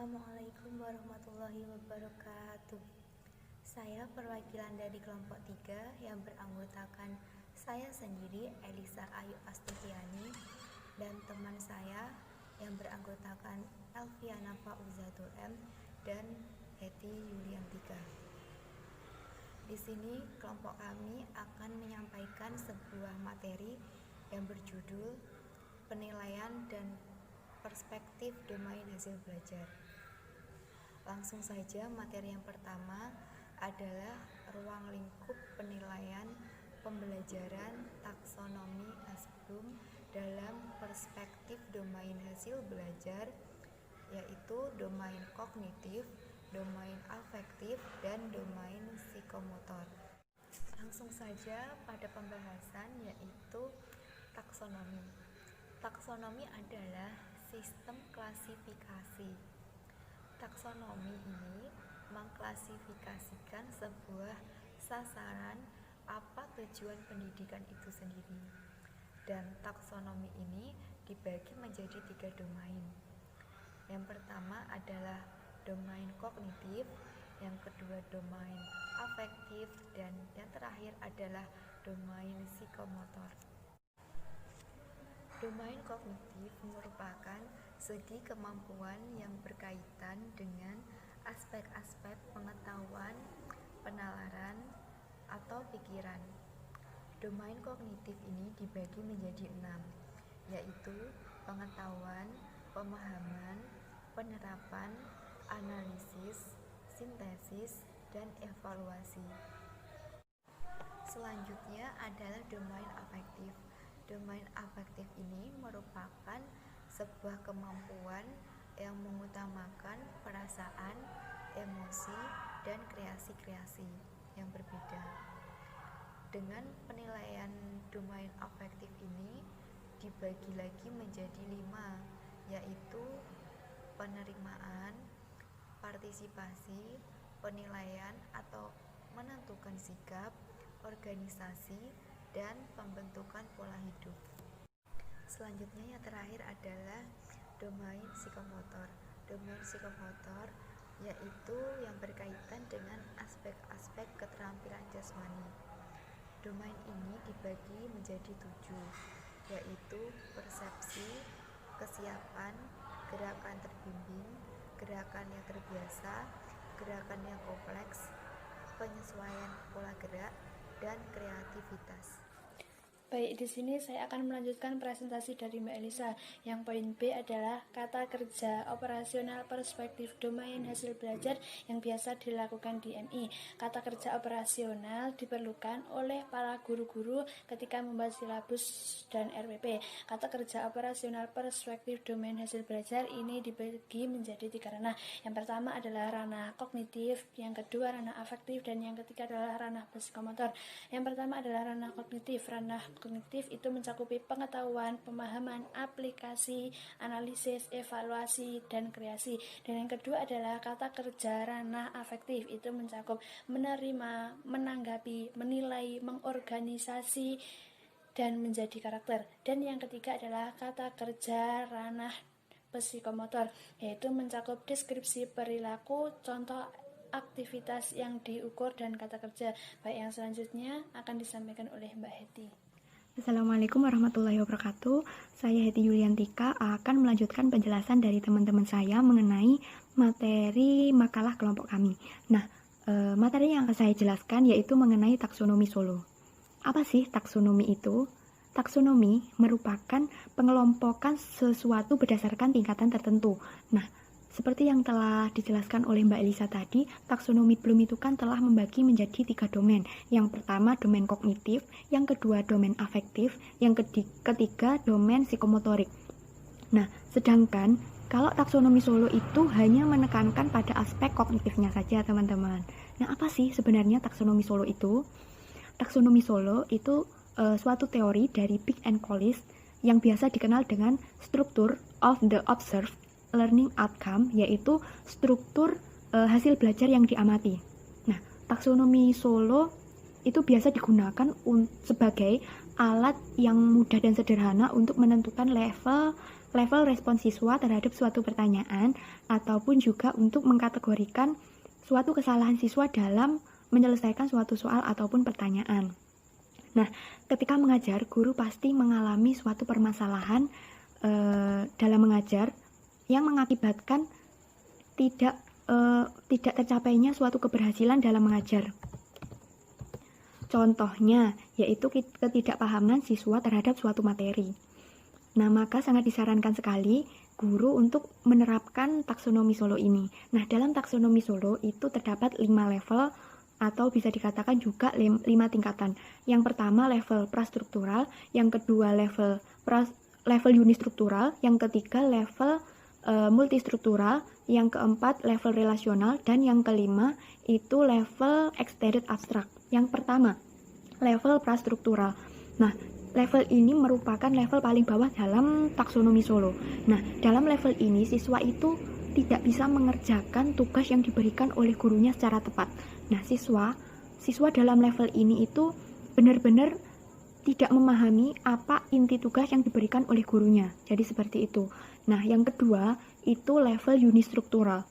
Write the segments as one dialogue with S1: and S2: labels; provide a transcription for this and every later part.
S1: Assalamualaikum warahmatullahi wabarakatuh. Saya perwakilan dari kelompok 3 yang beranggotakan saya sendiri, Elisa Ayu Astutiani, dan teman saya yang beranggotakan Elviana Fauzatul M dan Heti Yuliantika. Di sini kelompok kami akan menyampaikan sebuah materi yang berjudul penilaian dan perspektif domain hasil belajar. Langsung saja, materi yang pertama adalah ruang lingkup penilaian pembelajaran taksonomi Asbloom dalam perspektif domain hasil belajar, yaitu domain kognitif, domain afektif, dan domain psikomotor. Langsung saja pada pembahasan, yaitu taksonomi. Taksonomi adalah sistem klasifikasi. Taksonomi ini mengklasifikasikan sebuah sasaran apa tujuan pendidikan itu sendiri. Dan taksonomi ini dibagi menjadi 3 domain. Yang pertama adalah domain kognitif, yang kedua domain afektif, dan yang terakhir adalah domain psikomotor. Domain kognitif merupakan segi kemampuan yang berkaitan dengan aspek-aspek pengetahuan, penalaran, atau pikiran. Domain kognitif ini dibagi menjadi 6, yaitu pengetahuan, pemahaman, penerapan, analisis, sintesis, dan evaluasi. Selanjutnya adalah domain afektif. Domain afektif ini merupakan sebuah kemampuan yang mengutamakan perasaan, emosi, dan kreasi-kreasi yang berbeda. Dengan penilaian domain afektif ini dibagi lagi menjadi 5, yaitu penerimaan, partisipasi, penilaian atau menentukan sikap, organisasi, dan pembentukan pola hidup. Selanjutnya yang terakhir adalah domain psikomotor. Domain psikomotor yaitu yang berkaitan dengan aspek-aspek keterampilan jasmani. Domain ini dibagi menjadi 7, yaitu persepsi, kesiapan, gerakan terbimbing, gerakan yang terbiasa, gerakan yang kompleks, penyesuaian pola gerak, dan kreativitas.
S2: Baik, di sini saya akan melanjutkan presentasi dari Mbak Elisa. Yang poin B adalah kata kerja operasional perspektif domain hasil belajar yang biasa dilakukan di MI. Kata kerja operasional diperlukan oleh para guru-guru ketika membuat silabus dan RPP. Kata kerja operasional perspektif domain hasil belajar ini dibagi menjadi 3 ranah. Yang pertama adalah ranah kognitif, yang kedua ranah afektif, dan yang ketiga adalah ranah psikomotor. Yang pertama adalah ranah kognitif. Ranah kognitif itu mencakupi pengetahuan, pemahaman, aplikasi, analisis, evaluasi, dan kreasi. Dan yang kedua adalah kata kerja ranah afektif, itu mencakup menerima, menanggapi, menilai, mengorganisasi, dan menjadi karakter. Dan yang ketiga adalah kata kerja ranah psikomotor, yaitu mencakup deskripsi perilaku, contoh aktivitas yang diukur, dan kata kerja. Baik, yang selanjutnya akan disampaikan oleh Mbak Heti.
S3: Assalamualaikum warahmatullahi wabarakatuh. Saya Heti Yuliantika akan melanjutkan penjelasan dari teman-teman saya mengenai materi makalah kelompok kami. Nah, materi yang akan saya jelaskan yaitu mengenai taksonomi Solo. Apa sih taksonomi itu? Taksonomi merupakan pengelompokan sesuatu berdasarkan tingkatan tertentu. Nah, seperti yang telah dijelaskan oleh Mbak Elisa tadi, taksonomi Bloom itu kan telah membagi menjadi 3 domain. Yang pertama domain kognitif, yang kedua domain afektif, yang ketiga domain psikomotorik. Nah, sedangkan kalau taksonomi Solo itu hanya menekankan pada aspek kognitifnya saja, teman-teman. Nah, apa sih sebenarnya taksonomi Solo itu? Taksonomi Solo itu suatu teori dari Pick and Collis yang biasa dikenal dengan structure of the observed learning outcome, yaitu struktur hasil belajar yang diamati. Nah, taksonomi Solo itu biasa digunakan sebagai alat yang mudah dan sederhana untuk menentukan level level respon siswa terhadap suatu pertanyaan ataupun juga untuk mengkategorikan suatu kesalahan siswa dalam menyelesaikan suatu soal ataupun pertanyaan. Nah, ketika mengajar, guru pasti mengalami suatu permasalahan dalam mengajar yang mengakibatkan tidak tercapainya suatu keberhasilan dalam mengajar. Contohnya, yaitu ketidakpahaman siswa terhadap suatu materi. Nah, maka sangat disarankan sekali guru untuk menerapkan taksonomi Solo ini. Nah, dalam taksonomi Solo itu terdapat 5 level atau bisa dikatakan juga 5 tingkatan. Yang pertama level prastruktural, yang kedua level unistruktural, yang ketiga level multistruktural, yang keempat level relasional, dan yang kelima itu level extended abstract. Yang pertama, level prastruktural. Nah, level ini merupakan level paling bawah dalam taksonomi Solo. Nah, dalam level ini siswa itu tidak bisa mengerjakan tugas yang diberikan oleh gurunya secara tepat. Nah, siswa dalam level ini itu benar-benar tidak memahami apa inti tugas yang diberikan oleh gurunya. Jadi seperti itu. Nah, yang kedua itu level unistruktural.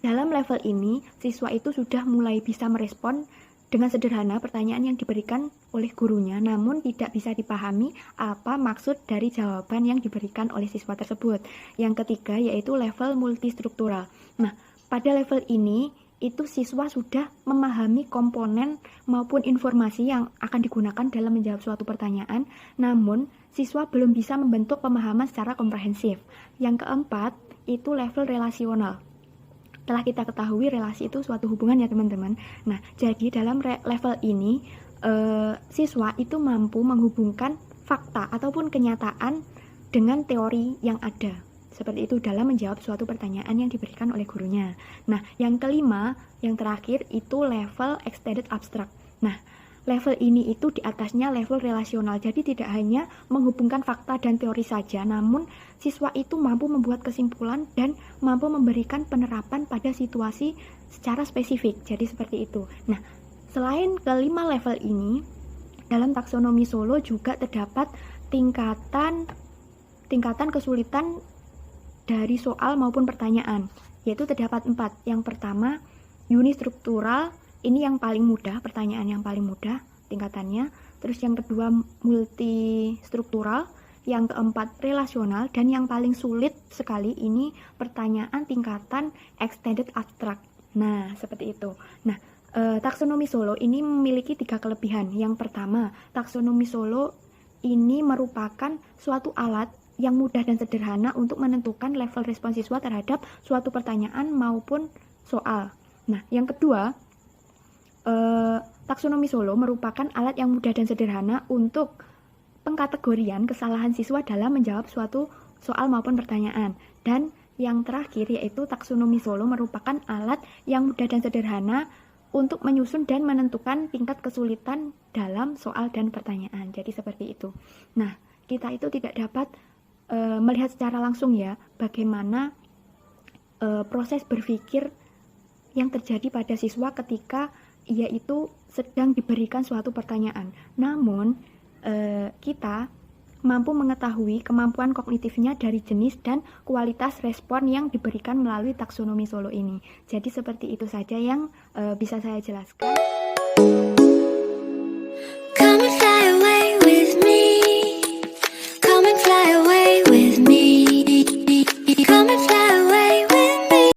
S3: Dalam level ini, siswa itu sudah mulai bisa merespon dengan sederhana pertanyaan yang diberikan oleh gurunya, namun tidak bisa dipahami apa maksud dari jawaban yang diberikan oleh siswa tersebut. Yang ketiga yaitu level multistruktural. Nah, pada level ini itu siswa sudah memahami komponen maupun informasi yang akan digunakan dalam menjawab suatu pertanyaan, namun siswa belum bisa membentuk pemahaman secara komprehensif. Yang keempat itu level relasional. Telah kita ketahui relasi itu suatu hubungan ya teman-teman. Nah, jadi dalam level ini siswa itu mampu menghubungkan fakta ataupun kenyataan dengan teori yang ada. Seperti itu dalam menjawab suatu pertanyaan yang diberikan oleh gurunya. Nah, yang kelima, yang terakhir itu level extended abstract. Nah, level ini itu di atasnya level relasional. Jadi tidak hanya menghubungkan fakta dan teori saja, namun siswa itu mampu membuat kesimpulan dan mampu memberikan penerapan pada situasi secara spesifik. Jadi seperti itu. Nah, selain kelima level ini, dalam taksonomi Solo juga terdapat tingkatan kesulitan dari soal maupun pertanyaan, yaitu terdapat 4. Yang pertama, unistruktural, ini yang paling mudah, pertanyaan yang paling mudah tingkatannya. Terus yang kedua, multistruktural, yang keempat, relasional, dan yang paling sulit sekali ini pertanyaan tingkatan extended abstract. Nah, seperti itu. Nah, taksonomi Solo ini memiliki 3 kelebihan. Yang pertama, taksonomi Solo ini merupakan suatu alat yang mudah dan sederhana untuk menentukan level respon siswa terhadap suatu pertanyaan maupun soal. Nah, yang kedua, taksonomi Solo merupakan alat yang mudah dan sederhana untuk pengkategorian kesalahan siswa dalam menjawab suatu soal maupun pertanyaan. Dan yang terakhir yaitu taksonomi Solo merupakan alat yang mudah dan sederhana untuk menyusun dan menentukan tingkat kesulitan dalam soal dan pertanyaan. Jadi seperti itu. Nah, kita itu tidak dapat melihat secara langsung ya bagaimana proses berpikir yang terjadi pada siswa ketika ia itu sedang diberikan suatu pertanyaan. Namun kita mampu mengetahui kemampuan kognitifnya dari jenis dan kualitas respon yang diberikan melalui taksonomi Solo ini. Jadi seperti itu saja yang bisa saya jelaskan.